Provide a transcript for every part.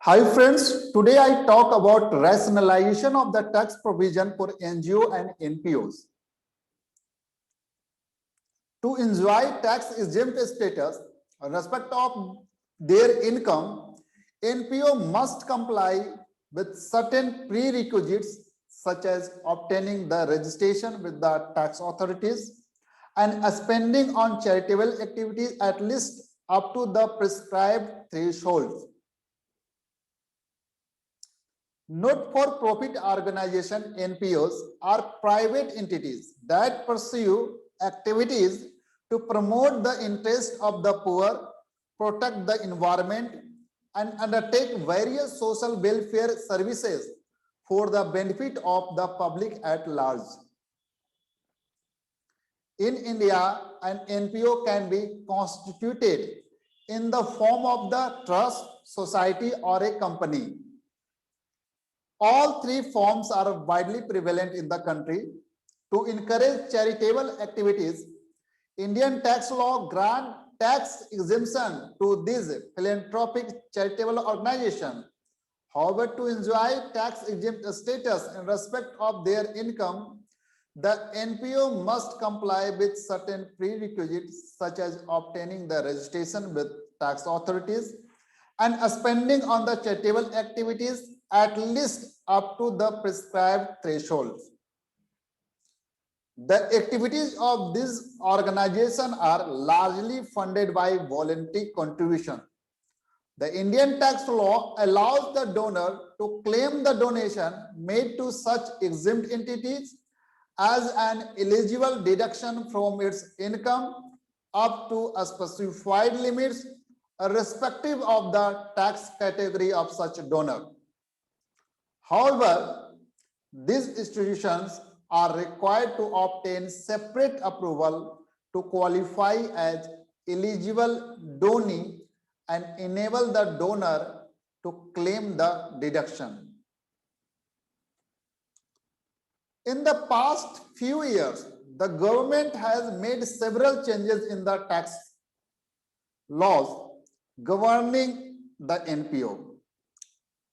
Hi friends, today I talk about rationalization of the tax provision for NGO and NPOs. To enjoy tax exempt status in respect of their income, NPO must comply with certain prerequisites such as obtaining the registration with the tax authorities and spending on charitable activities at least up to the prescribed thresholds. Not-for-profit organization NPOs are private entities that pursue activities to promote the interest of the poor, protect the environment, and undertake various social welfare services for the benefit of the public at large. In India, an NPO can be constituted in the form of the trust, society, or a company. All three forms are widely prevalent in the country. To encourage charitable activities, Indian tax law grants tax exemption to these philanthropic charitable organizations. However, to enjoy tax exempt status in respect of their income, the NPO must comply with certain prerequisites such as obtaining the registration with tax authorities and spending on the charitable activities at least up to the prescribed thresholds. The activities of this organization are largely funded by voluntary contribution. The Indian tax law allows the donor to claim the donation made to such exempt entities as an eligible deduction from its income up to a specified limits, irrespective of the tax category of such donor. However, these institutions are required to obtain separate approval to qualify as eligible donee and enable the donor to claim the deduction. In the past few years, the government has made several changes in the tax laws governing the NPO.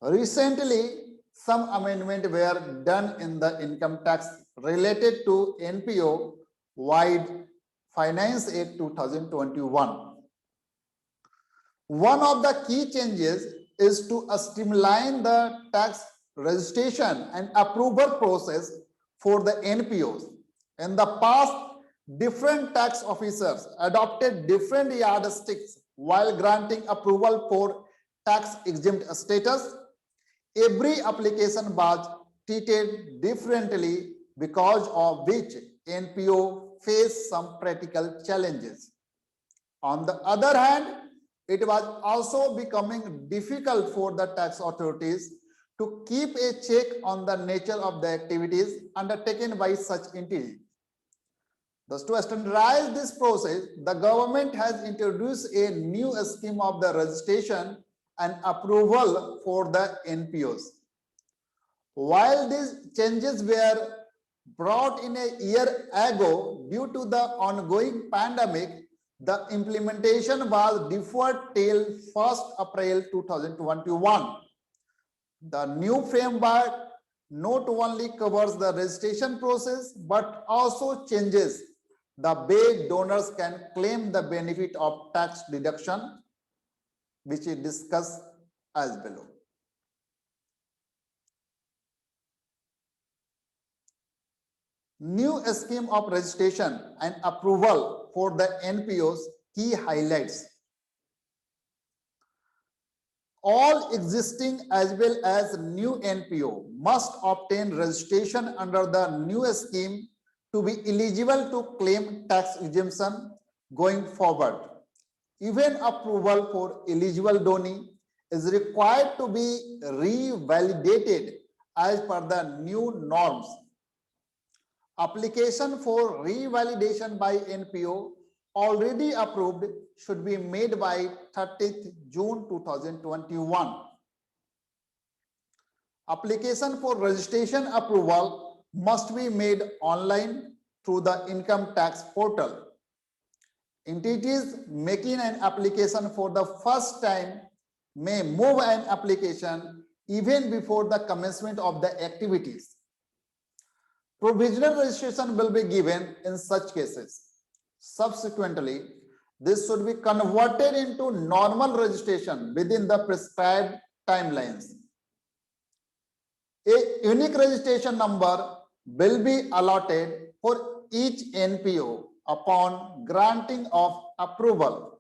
Recently, some amendments were done in the income tax related to NPO wide Finance Act 2021. One of the key changes is to streamline the tax registration and approval process for the NPOs. In the past, different tax officers adopted different yardsticks while granting approval for tax exempt status. Every application was treated differently, because of which NPO faced some practical challenges. On the other hand, it was also becoming difficult for the tax authorities to keep a check on the nature of the activities undertaken by such entities. Thus, to standardize this process, the government has introduced a new scheme of the registration and approval for the NPOs. While these changes were brought in a year ago due to the ongoing pandemic, the implementation was deferred till 1st April 2021. The new framework not only covers the registration process but also changes the way donors can claim the benefit of tax deduction, which is discussed as below. New scheme of registration and approval for the NPOs key highlights. All existing as well as new NPO must obtain registration under the new scheme to be eligible to claim tax exemption going forward. Even approval for eligible donee is required to be revalidated as per the new norms. Application for revalidation by NPO already approved should be made by 30th June 2021. Application for registration approval must be made online through the income tax portal. Entities making an application for the first time may move an application even before the commencement of the activities. Provisional registration will be given in such cases. Subsequently, this should be converted into normal registration within the prescribed timelines. A unique registration number will be allotted for each NPO upon granting of approval.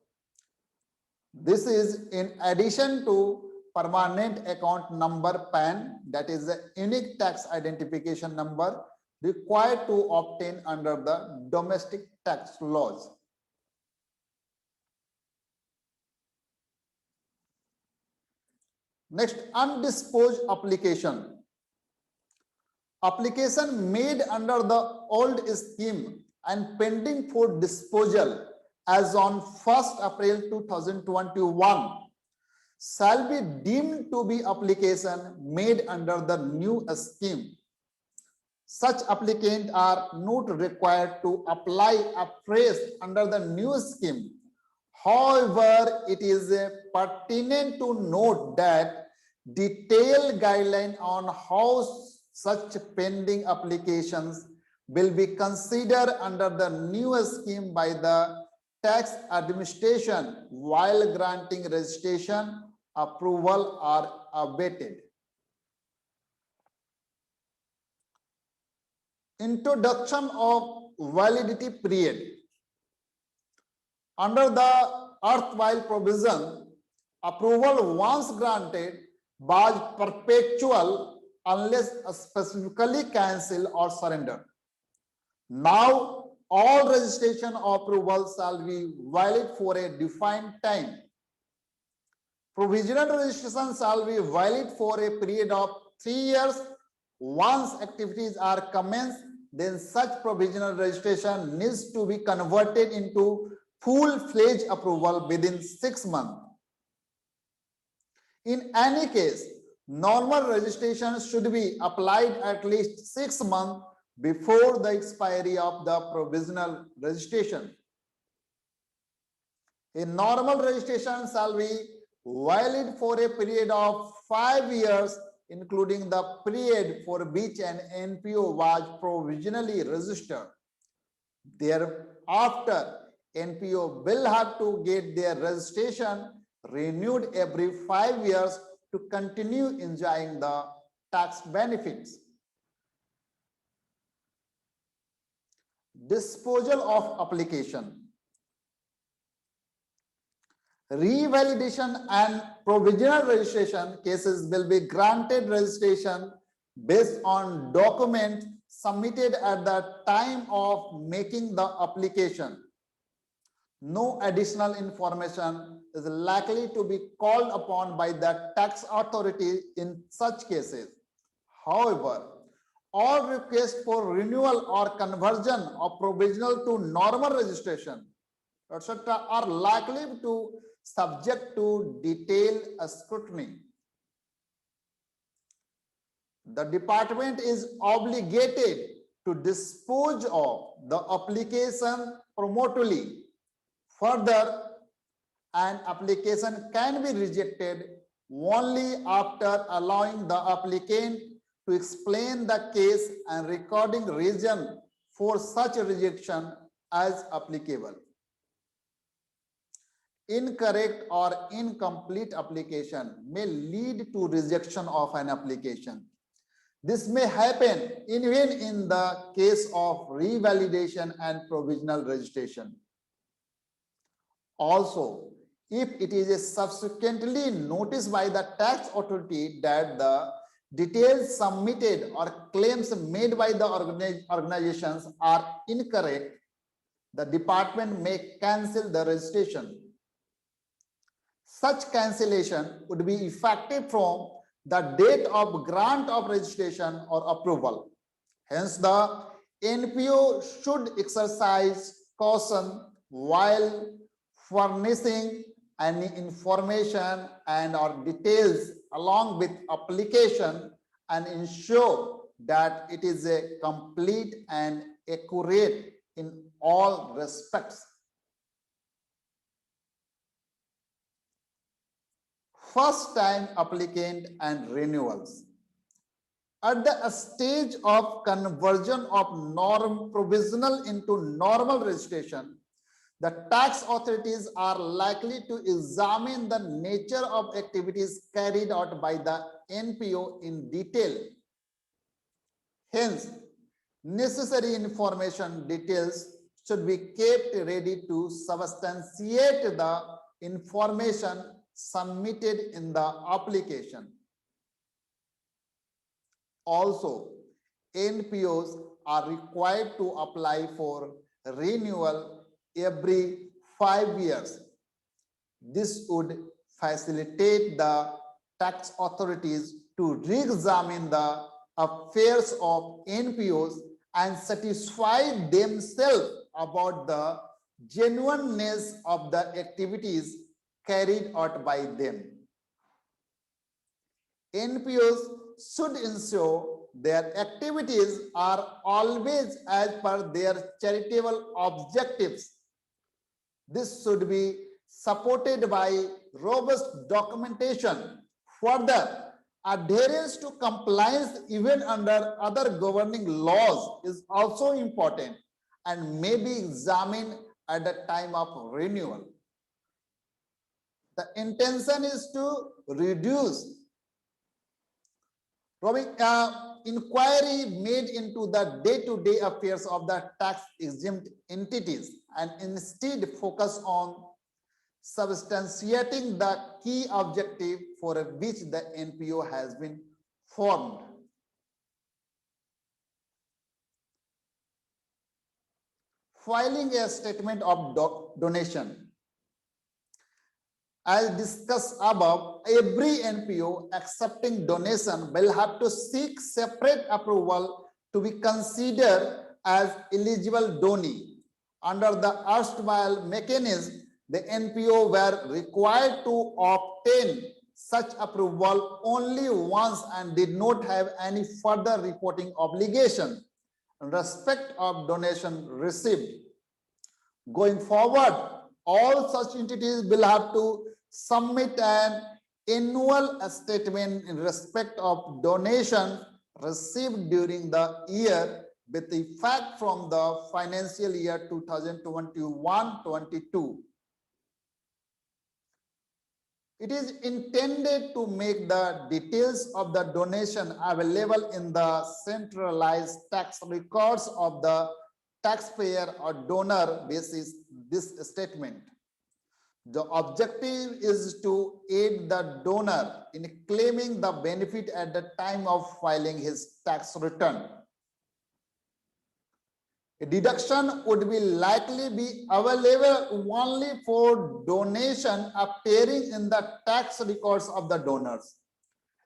This is in addition to permanent account number PAN, that is the unique tax identification number required to obtain under the domestic tax laws. Next, undisposed application. Application made under the old scheme and pending for disposal as on 1st April 2021 shall be deemed to be application made under the new scheme. Such applicants are not required to apply afresh under the new scheme. However, it is pertinent to note that detailed guideline on how such pending applications will be considered under the new scheme by the tax administration while granting registration approval are awaited. Introduction of validity period. Under the erstwhile provision, approval once granted was perpetual unless specifically cancelled or surrendered. Now, all registration approvals shall be valid for a defined time. Provisional registration shall be valid for a period of 3 years. Once activities are commenced, then such provisional registration needs to be converted into full-fledged approval within 6 months. In any case, normal registration should be applied at least 6 months before the expiry of the provisional registration. A normal registration shall be valid for a period of 5 years, including the period for which an NPO was provisionally registered. Thereafter, NPO will have to get their registration renewed every 5 years to continue enjoying the tax benefits. Disposal of application. Revalidation and provisional registration cases will be granted registration based on documents submitted at the time of making the application. No additional information is likely to be called upon by the tax authority in such cases. However, all requests for renewal or conversion of provisional to normal registration, etc., are likely to subject to detailed scrutiny. The department is obligated to dispose of the application promptly. Further, an application can be rejected only after allowing the applicant to explain the case and recording reason for such rejection as applicable. Incorrect or incomplete application may lead to rejection of an application. This may happen even in the case of revalidation and provisional registration. Also, if it is subsequently noticed by the tax authority that the details submitted or claims made by the organizations are incorrect, the department may cancel the registration. Such cancellation would be effective from the date of grant of registration or approval. Hence, the NPO should exercise caution while furnishing any information and or details along with application and ensure that it is a complete and accurate in all respects. first time applicant and renewals. At the stage of conversion of provisional into normal registration, the tax authorities are likely to examine the nature of activities carried out by the NPO in detail. Hence, necessary information details should be kept ready to substantiate the information submitted in the application. Also, NPOs are required to apply for renewal every 5 years. This would facilitate the tax authorities to re-examine the affairs of NPOs and satisfy themselves about the genuineness of the activities carried out by them. NPOs should ensure their activities are always as per their charitable objectives. This should be supported by robust documentation. Further, adherence to compliance even under other governing laws is also important and may be examined at the time of renewal. The intention is to reduce inquiry made into the day-to-day affairs of the tax-exempt entities and instead focus on substantiating the key objective for which the NPO has been formed. Filing a statement of donation. As discussed above, every NPO accepting donation will have to seek separate approval to be considered as eligible donee. Under the erstwhile mechanism, the NPO were required to obtain such approval only once and did not have any further reporting obligation in respect of donation received. Going forward, all such entities will have to submit an annual statement in respect of donation received during the year with effect from the financial year 2021-22. It is intended to make the details of the donation available in the centralized tax records of the taxpayer or donor basis this statement. The objective is to aid the donor in claiming the benefit at the time of filing his tax return. A deduction would be likely be available only for donation appearing in the tax records of the donors.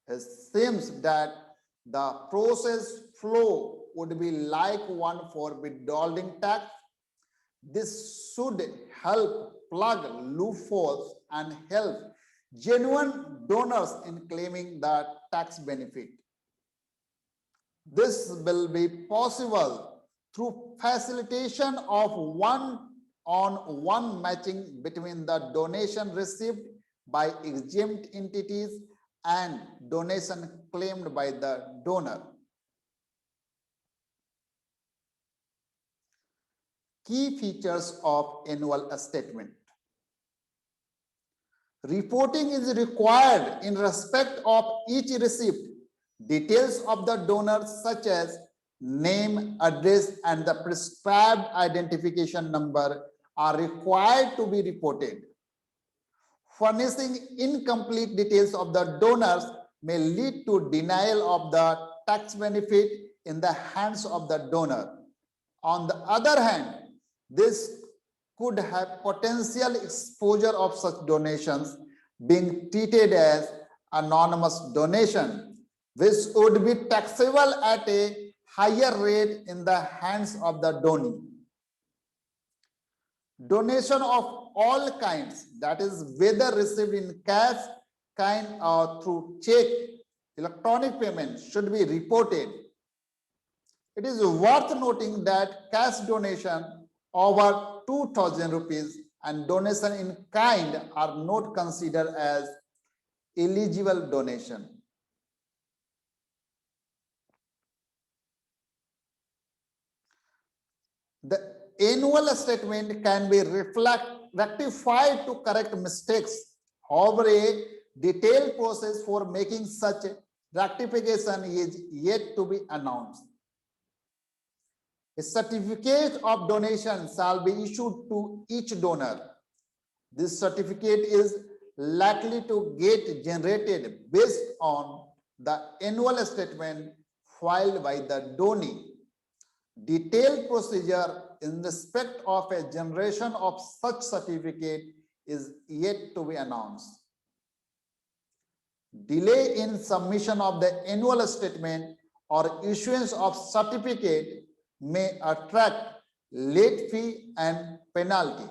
It seems that the process flow would be like one for withholding tax. This should help plug loopholes and help genuine donors in claiming the tax benefit. This will be possible through facilitation of one-on-one matching between the donation received by exempt entities and donation claimed by the donor. Key features of annual statement. Reporting is required in respect of each receipt. Details of the donor such as name, address, and the prescribed identification number are required to be reported. Furnishing incomplete details of the donors may lead to denial of the tax benefit in the hands of the donor. On the other hand, this could have potential exposure of such donations being treated as anonymous donation, which would be taxable at a higher rate in the hands of the donee. Donation of all kinds, that is whether received in cash, kind or through check, electronic payment, should be reported. It is worth noting that cash donation over 2,000 rupees and donation in kind are not considered as eligible donation. The annual statement can be rectified to correct mistakes. However, a detailed process for making such rectification is yet to be announced. A certificate of donation shall be issued to each donor. This certificate is likely to get generated based on the annual statement filed by the donee. Detailed procedure in respect of a generation of such certificate is yet to be announced. Delay in submission of the annual statement or issuance of certificate may attract late fee and penalty.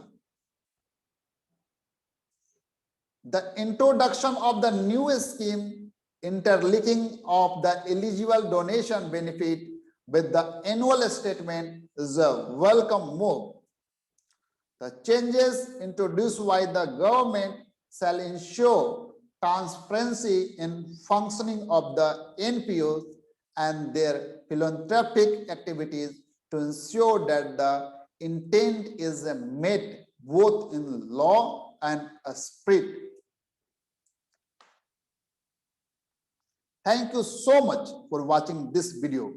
The introduction of the new scheme interlinking of the eligible donation benefit with the annual statement is a welcome move. The changes introduced by the government shall ensure transparency in functioning of the NPOs and their philanthropic activities to ensure that the intent is met both in law and spirit. Thank you so much for watching this video.